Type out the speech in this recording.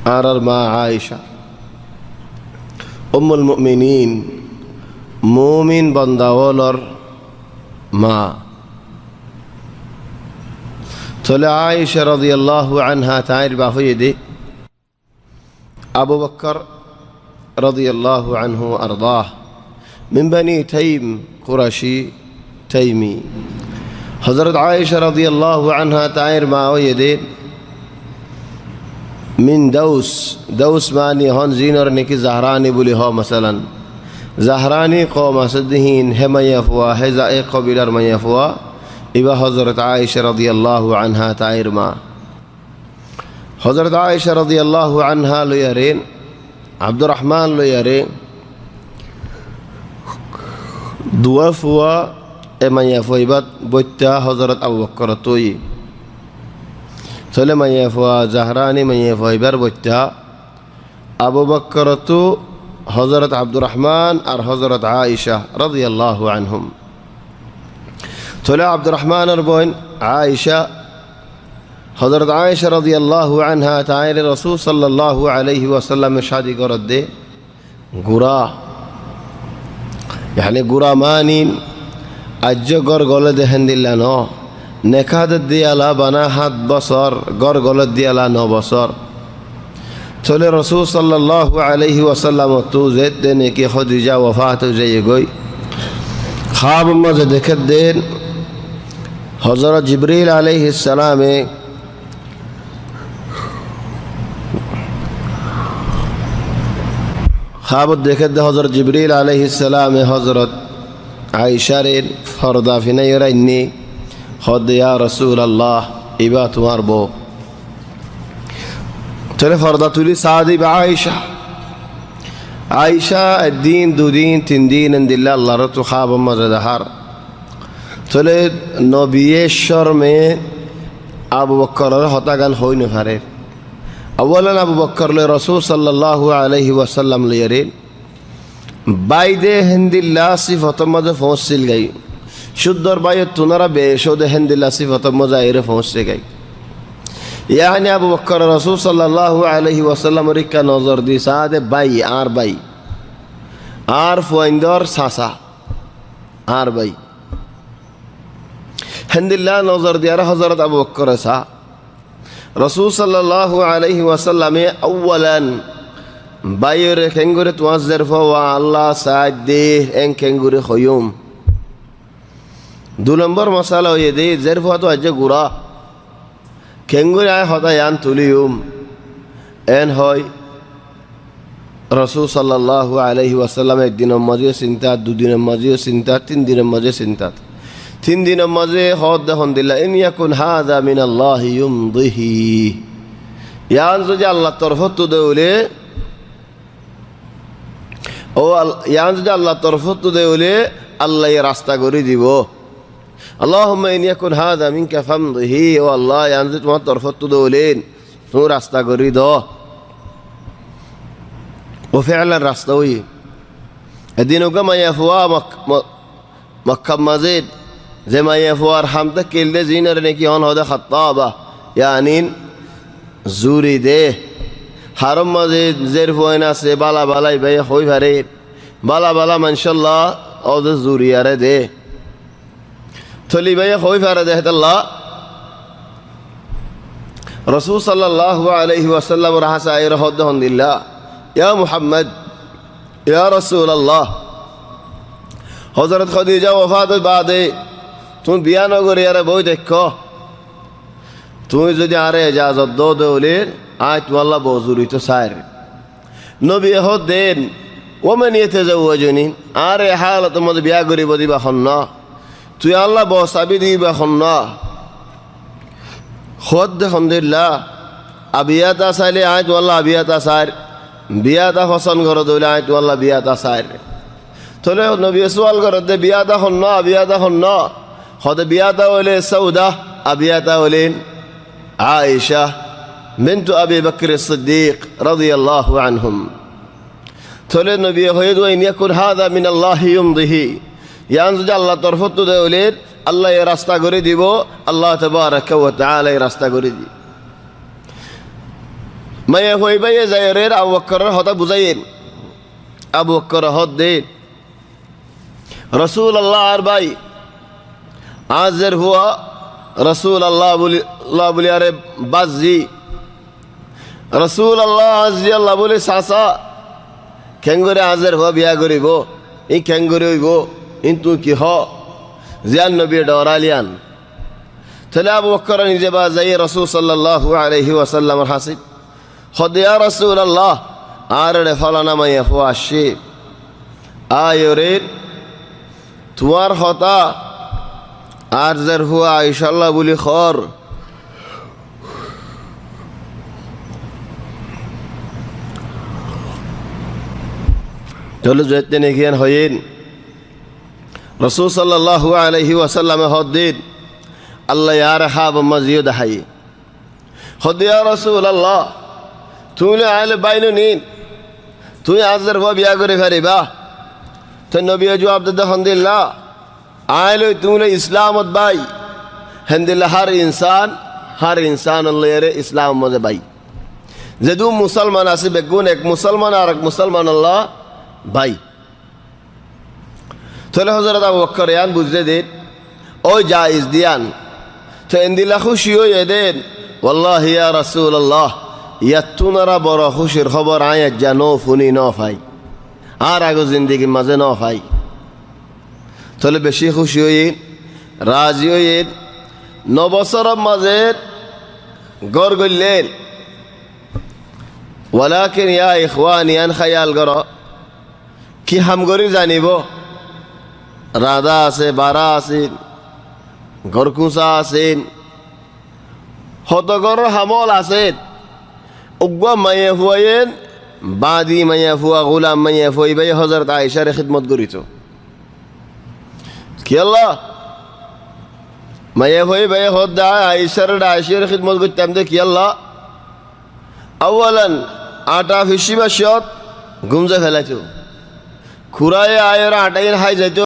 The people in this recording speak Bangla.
আর মা আয়েশা উম্মুল মুমিনিন, মুমিন বান্দাওয়ালার মা। তাহলে আয়েশা রাদিয়াল্লাহু আনহা তাইর বাহুয়েদে আবু বকর রাদিয়াল্লাহু আনহু আরদাহ মিন বনি তাইম কুরাশি তাইমি। হযরত আয়েশা রাদিয়াল্লাহু আনহা তাইর বাহুয়েদে মিন দাউস, দাউস মানি হন জিনর নেকি জাহরানি বলি হ মাসালান জাহরানি কওম আসদিহীন হে মাইয়াফুয়া হে জায়ে কবিলার মাইয়াফুয়া ইবা হযরত আয়েশা রাদিয়াল্লাহু আনহা তাইর মা। হযরত আয়েশা রাদিয়াল্লাহু আনহা লইয়ারে আব্দুর রহমান লইয়ারে দুয়াফুয়া এ মাইয়াফুয়া ইবাত বৈত্যা হযরত আবু বকর তুই চলে মাইয়াফুয়া জাহরানি মাইয়াফুয়া ইবার বৈত্যা আবু বকর তু হযরত আব্দুর রহমান আর হযরত আয়েশা রাদিয়াল্লাহু আনহুম। চলে আব্দুর রহমানের বোন আয়েশা, হযরত আয়েশা রাদিয়াল্লাহু আনহা তাইরে রাসূল সাল্লাল্লাহু আলাইহি ওয়াসাল্লামের শাদি করত দে গুরা, यानी गुरा मानिन अज्ज गर गले देहन दिल्ला न नेखाद दियाला बना हाथ बसर गर गले दियाला 9 बसर। चले रसूल सल्लल्लाहु अलैहि वसल्लम तो जेद देने की खदीजा वफात हो जाए गई। ख्वाब मजे देखे देन हज़रत जिब्रील अलैहिस्सलाम ख्वाब देखे दे हज़रत जिब्रील अलैहिस्सलाम हज़रत आयशा रे फरदा फिनाइनी हद या रसूल अल्लाह इबा तुम्हार बो। चले फरदा तुली सादी आयशा, आयशा दिन 2 दिन 3 दिन दिल्ला अल्लाह रतु ख्वाब मजदहर। चले नबीश्वर में अबू बकर हतागान हो न हारे। अव्वलन अबू बकर ले रसूल सल्लल्लाहु अलैहि वसल्लम ले बाइदे हिंदिल्ला सिफत मज फौसिल गई शुद्धर बाय तुनरा बेशोद हिंदिल्ला सिफत मजाइर फौसे गई। यानी अबू बकर रसूल सल्लल्लाहु अलैहि वसल्लम रिका नजर दी सादे by are फुइंदर Sasa R by हिंदिल्ला नजर दिया हजरत अबू बकर सा रसूल सल्लल्लाहु अलैहि वसल्लम अव्वलन बायर केंगुरे तुआजर फवा अल्लाह साद दे एन केंगुरे खयुम। 2 नंबर मसाला ये दे जरफा तो अज गुरा केंगुरे आय होता यान तुलियुम एन होय रसूल सल्लल्लाहु अलैहि वसल्लम 1 दिन मजे चिंता 2 दिन मजे चिंता 3 दिन मजे चिंता 3 दिन मजे हद दहन दिल्ला इन यकुन हादा मिन अल्लाह युमदिही यान जो अल्लाह तरफ तो देउले ओ यान जो अल्लाह तरफ तो देउले अल्लाह ये रास्ता करी दिबो। अल्लाहुम्मा इन यकुन हादा मिनका फमदिही ओ अल्लाह यान जो तुम्हार तरफ तो देउले तू रास्ता करी दो। वो फिअलन रास्ता हुई दिनों का मायाफुआ मक्का मस्जिद जे मायाफुआर हम तक किल्ले जीनर ने की होदा खत्ताबा यानी जूरी दे हरम मस्जिद जेरफोइना से बाला बालाई भाई होई भरे बाला बाला माशाल्लाह और जूरी यारे दे थोली भाई होई भरे दे अल्लाह रसूल सल्लल्लाहु अलैहि वसल्लम रहा साइर होदहन दिल्ला या मुहम्मद या रसूल अल्लाह हज़रत खदीजा वफात बाद तुम बिया नगर यार बई देखो तुम जो आरे इजाजत दो दे आज तुम्हारा बजूरी तो सार नबी हो देन वो मैं ये थे जवजनी आरे हालत मत बिया गरीब दिबा खन्ना तु अल्लाह बसाबी दिबा खन्ना खुद अल्हम्दुलिल्लाह अबियाता साले आज तुम्हारा अबियाता सार बियाता हसन कर दोले आज तुम्हारा बियाता सार तोले नबी सवाल कर दे बियाता खन्ना खुद बियाता वाले सऊदा अबियाता वाले आयशा बिन्त अबी बकर सिद्दीक रज़ियल्लाहु अन्हुम। तोले नबी होयद इन यकुन हादा मिन अल्लाह युमदिही यान जो अल्लाह तरफ तो देउले अल्लाह ये रास्ता करे दिबो अल्लाह तबारक व तआला ये रास्ता करे दी মাইয়া হই বাইয়ে যাইরের আবু বকরের হতা বুঝাইয়েন আবু বকর হদ দেন রসুল আল্লাহ আর ভাই আজের হুয়া রসুল আল্লাহ বলি আরে বাজি রসুল আল্লাহ আজি আল্লাহ বলে চাচা খেঙ্গরে আজের হুয়া বিয়া করিব ই খেঙ্গরে হইব কিন্তু কি হ জিয়ান নবী ডরালিয়ান তাহলে আবু বকর নিজে বা যাই রসুল সাল্লাল্লাহু আলাইহি ওয়াসাল্লামের হাসিদ হদিয়া রসুল আল্লাহ আর রে ফলানা মাইয়া হুয়া আসে আয়রে তোমার হতা আর যার হুয়া ইনশাল্লাহ বলি খর চলো যেতে নেগিয়ান হইন রসুল সাল্লাল্লাহু আলাইহি ওয়াসাল্লামে হদ্দিন আল্লাহ ইয়ার হাব মজিও দেখাই হদিয়া রসুল আল্লাহ তুমি আইলে বাইনো নিন তুই আজের হুয়া বিয়া করে ফেরিবা তো নবী জবাব দে হন্দিল্লা আইলো তুমি ইসলামত বাই হন্দিল্লা হর ইনসান আল্লাহ ইসলাম মজে বাই যেদু মুসলমান আছে বেগুন এক মুসলমান আর এক মুসলমান আল্লাহ ভাই তাহলে হজরত আবু বকর ইয়ান বুঝতে দিন ওই জায়েজ দিয়ান তো এন্দিলা খুশি হয়ে দেন ওয়াল্লাহি ইয়া রাসূলুল্লাহ ইয়াতুনারা বড় খুশির খবর আয়াত জানো ফুনি ন ভাই আর আগো জিন্দিগির মাঝে ন ভাই তাহলে বেশি খুশি হয়ে রাজি হয়ে 9 বছরের মাঝে গড় গড়লেন ওয়ালাকিন ইয়া ইখওয়ানি আন খায়াল করো কি হামগরি জানিব রাধা আছে বারা আছেন গরকুচা আছেন হতগর হামল আছেন উগ্বা মাইয়া ফুয়াইন বাদি মাইয়া ফুয়া গোলাম মাইয়া ফুয়াই বাই হজরত আয়েশার খিদমত করিত কি আল্লাহ মাইয়া ফুয়াই বাই হদ আয়েশার খিদমত করতাম দে কি আল্লাহ আউয়ালান আটা ফিসি মাসত গুমজে ফেলাইতো খুরায় আয়ের আটাইন হাই যাইতো